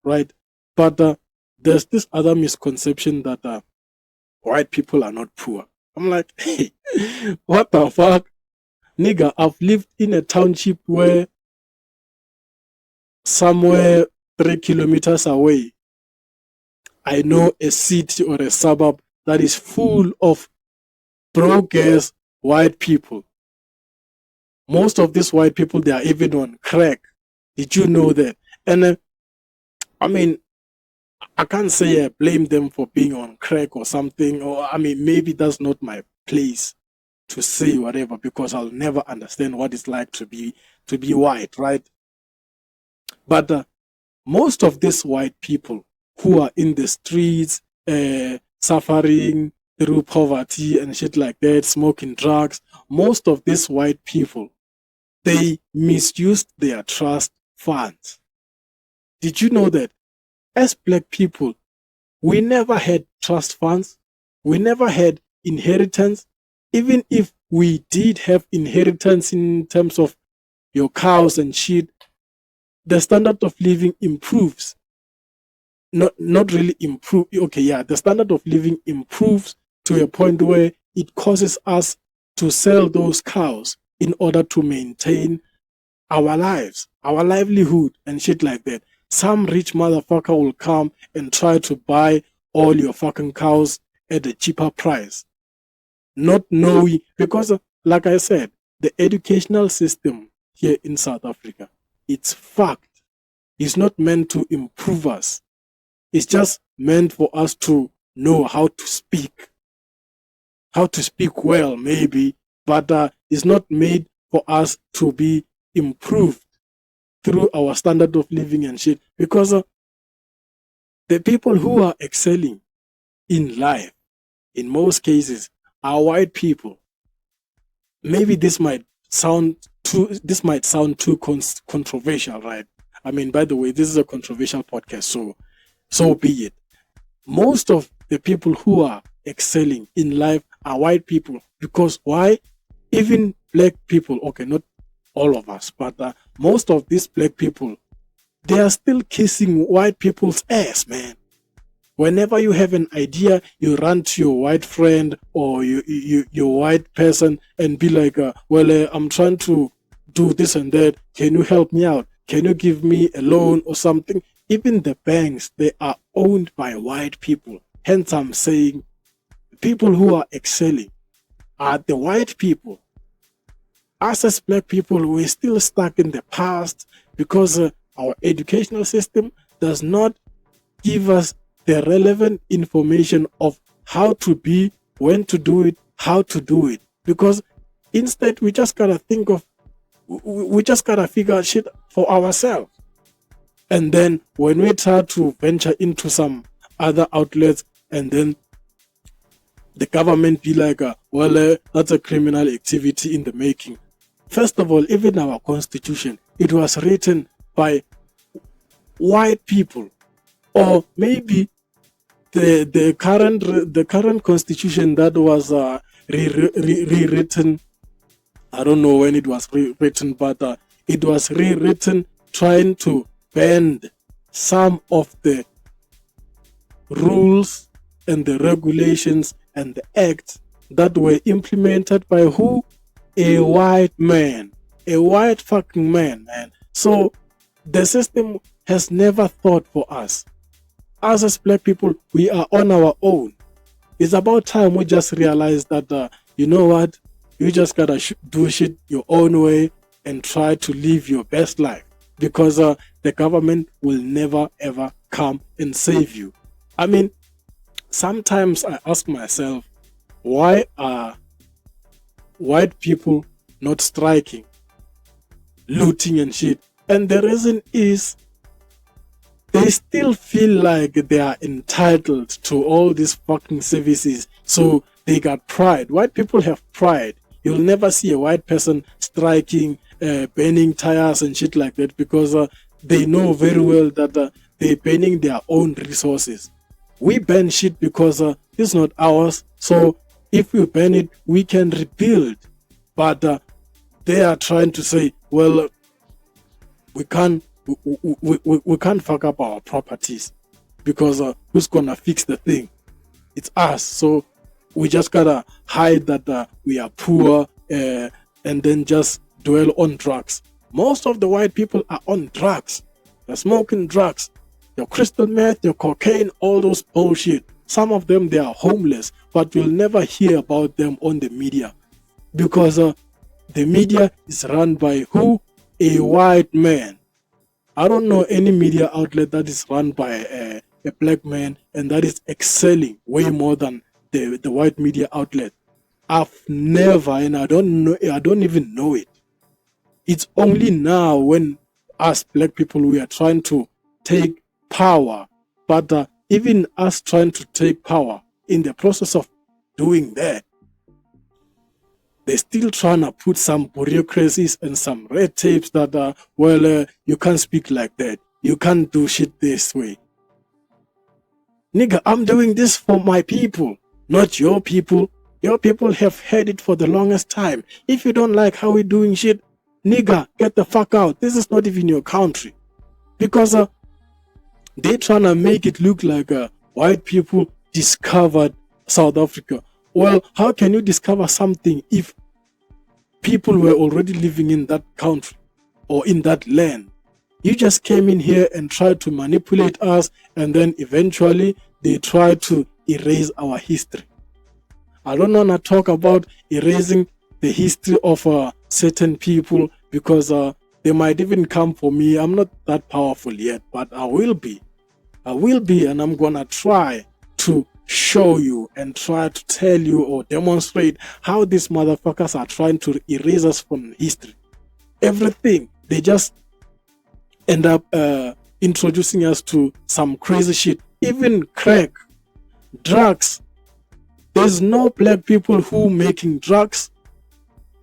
right? But there's this other misconception that white people are not poor. I'm like, hey, what the fuck? Nigga, I've lived in a township where somewhere 3 kilometers away, I know a city or a suburb that is full of broke ass white people. Most of these white people, they are even on crack. Did you know that? And I mean, I can't say I blame them for being on crack or something, or I mean, maybe that's not my place to say whatever, because I'll never understand what it's like to be white, right? But most of these white people who are in the streets, suffering through poverty and shit like that, smoking drugs, most of these white people, they misused their trust funds. Did you know that? As black people, we never had trust funds. We never had inheritance. Even if we did have inheritance in terms of your cows and shit, the standard of living improves. Not really improve. Okay, yeah, the standard of living improves to a point where it causes us to sell those cows in order to maintain our lives, our livelihood and shit like that. Some rich motherfucker will come and try to buy all your fucking cows at a cheaper price. Not knowing, because like I said, the educational system here in South Africa, it's fucked. It's not meant to improve us. It's just meant for us to know how to speak well, maybe, but it's not made for us to be improved through our standard of living and shit. Because the people who are excelling in life, in most cases, are white people. Maybe this might sound too controversial, right? I mean, by the way, this is a controversial podcast, so be it. Most of the people who are excelling in life are white people. Because why? Even black people, okay, not all of us, but most of these black people, they are still kissing white people's ass, man. Whenever you have an idea, you run to your white friend or your white person and be like, I'm trying to do this and that. Can you help me out? Can you give me a loan or something? Even the banks, they are owned by white people. Hence, I'm saying people who are excelling are the white people. Us as black people, we're still stuck in the past because our educational system does not give us the relevant information of how to be, when to do it, how to do it. Because instead, we just gotta figure out shit for ourselves. And then when we try to venture into some other outlets, and then the government be like, that's a criminal activity in the making. First of all, even our constitution, it was written by white people, or maybe the current constitution that was rewritten. I don't know when it was rewritten, but it was rewritten trying to bend some of the rules and the regulations and the acts that were implemented by who? A white man. A white fucking man. So the system has never thought for us. Us as black people, we are on our own. It's about time we just realize that, you know what? You just gotta do shit your own way and try to live your best life. Because the government will never ever come and save you. I mean, sometimes I ask myself, why are white people not striking, looting and shit? And the reason is they still feel like they are entitled to all these fucking services. So they got pride. White people have pride. You'll never see a white person striking, burning tires and shit like that, because they know very well that they're burning their own resources. We burn shit because it's not ours. So if we burn it, we can rebuild. But they are trying to say, well, we can't we can't fuck up our properties, because who's gonna fix the thing? It's us. So we just gotta hide that we are poor, and then just dwell on drugs. Most of the white people are on drugs. They're smoking drugs. Your crystal meth, your cocaine, all those bullshit. Some of them, they are homeless, but you'll never hear about them on the media, because the media is run by who? A white man. I don't know any media outlet that is run by a black man and that is excelling way more than the white media outlet. I've never, and I don't even know it. It's only now when us black people, we are trying to take power, but even us trying to take power, in the process of doing that, they're still trying to put some bureaucracies and some red tapes that, you can't speak like that. You can't do shit this way. Nigga, I'm doing this for my people, not your people. Your people have had it for the longest time. If you don't like how we're doing shit, nigga, get the fuck out. This is not even your country. Because they're trying to make it look like white people discovered South Africa. Well, how can you discover something if people were already living in that country or in that land? You just came in here and tried to manipulate us, and then eventually they tried to erase our history. I don't want to talk about erasing the history of certain people, because they might even come for me. I'm not that powerful yet, but I will be. And I'm going to try to show you and try to tell you or demonstrate how these motherfuckers are trying to erase us from history. Everything. They just end up introducing us to some crazy shit. Even crack, drugs. There's no black people who making drugs.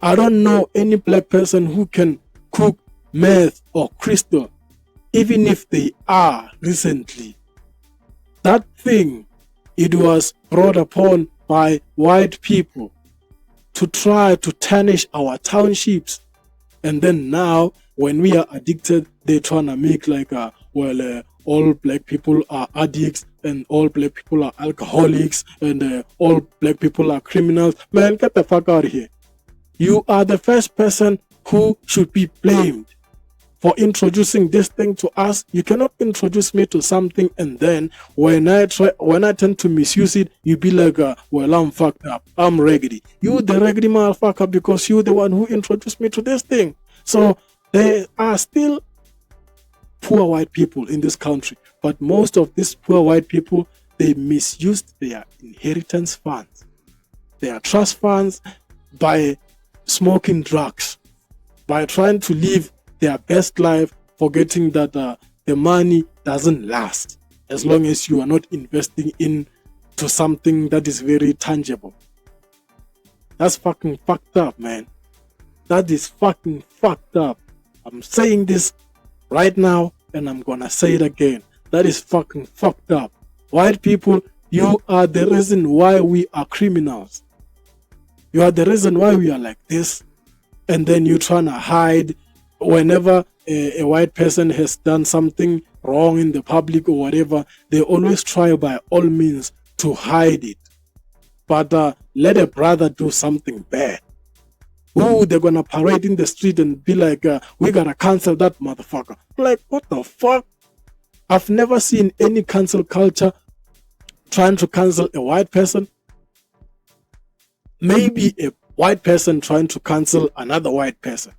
I don't know any black person who can cook meth or crystal. Even if they are recently. That thing, it was brought upon by white people to try to tarnish our townships. And then now, when we are addicted, they're trying to make like, all black people are addicts, and all black people are alcoholics, and all black people are criminals. Man, get the fuck out of here. You are the first person who should be blamed for introducing this thing to us. You cannot introduce me to something and then when I tend to misuse it, you be like, I'm fucked up, I'm raggedy. You the raggedy motherfucker, because you the one who introduced me to this thing. So there are still poor white people in this country, but most of these poor white people, they misused their inheritance funds, their trust funds, by smoking drugs, by trying to live their best life, forgetting that the money doesn't last as long as you are not investing into something that is very tangible. That's fucking fucked up, man. That is fucking fucked up. I'm saying this right now and I'm gonna say it again. That is fucking fucked up. White people, you are the reason why we are criminals. You are the reason why we are like this. And then you're trying to hide. Whenever a white person has done something wrong in the public or whatever, they always try by all means to hide it. But let a brother do something bad. Oh, they're gonna parade in the street and be like, we gotta cancel that motherfucker. Like, what the fuck? I've never seen any cancel culture trying to cancel a white person. Maybe a white person trying to cancel another white person.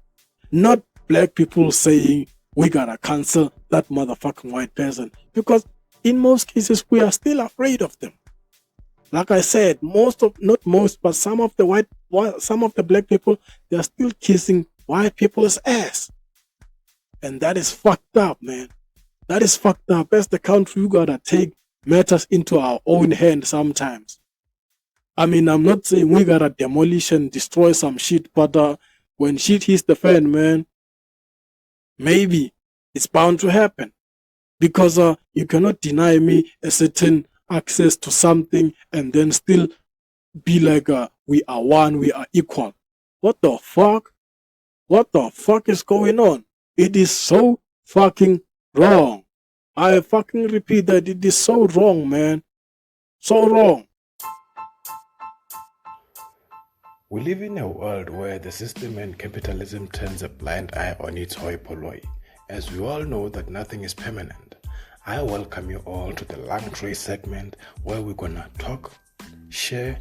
Not black people saying, we gotta cancel that motherfucking white person. Because in most cases, we are still afraid of them. Like I said, not most, but some of the black people, they are still kissing white people's ass. And that is fucked up, man. That is fucked up. As the country, we gotta take matters into our own hands sometimes. I mean, I'm not saying we gotta demolish and destroy some shit, but when shit hits the fan, man, maybe it's bound to happen. Because you cannot deny me a certain access to something and then still be like, we are one, we are equal. What the fuck? What the fuck is going on? It is so fucking wrong. I fucking repeat that it is so wrong, man. So wrong. We live in a world where the system and capitalism turns a blind eye on its hoi polloi, as we all know that nothing is permanent. I welcome you all to the LungTrey segment where we're gonna talk, share,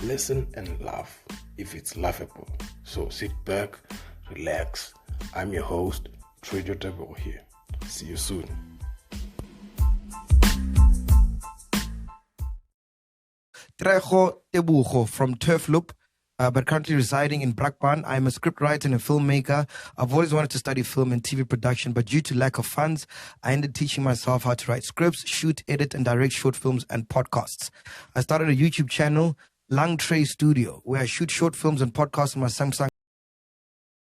listen and laugh if it's laughable. So sit back, relax. I'm your host, Trader Table here. See you soon. Trejo Tebujo from Turfloop, but currently residing in Brakpan. I'm a scriptwriter and a filmmaker. I've always wanted to study film and TV production, but due to lack of funds, I ended teaching myself how to write scripts, shoot, edit, and direct short films and podcasts. I started a YouTube channel, LungTrey Studio, where I shoot short films and podcasts on my Samsung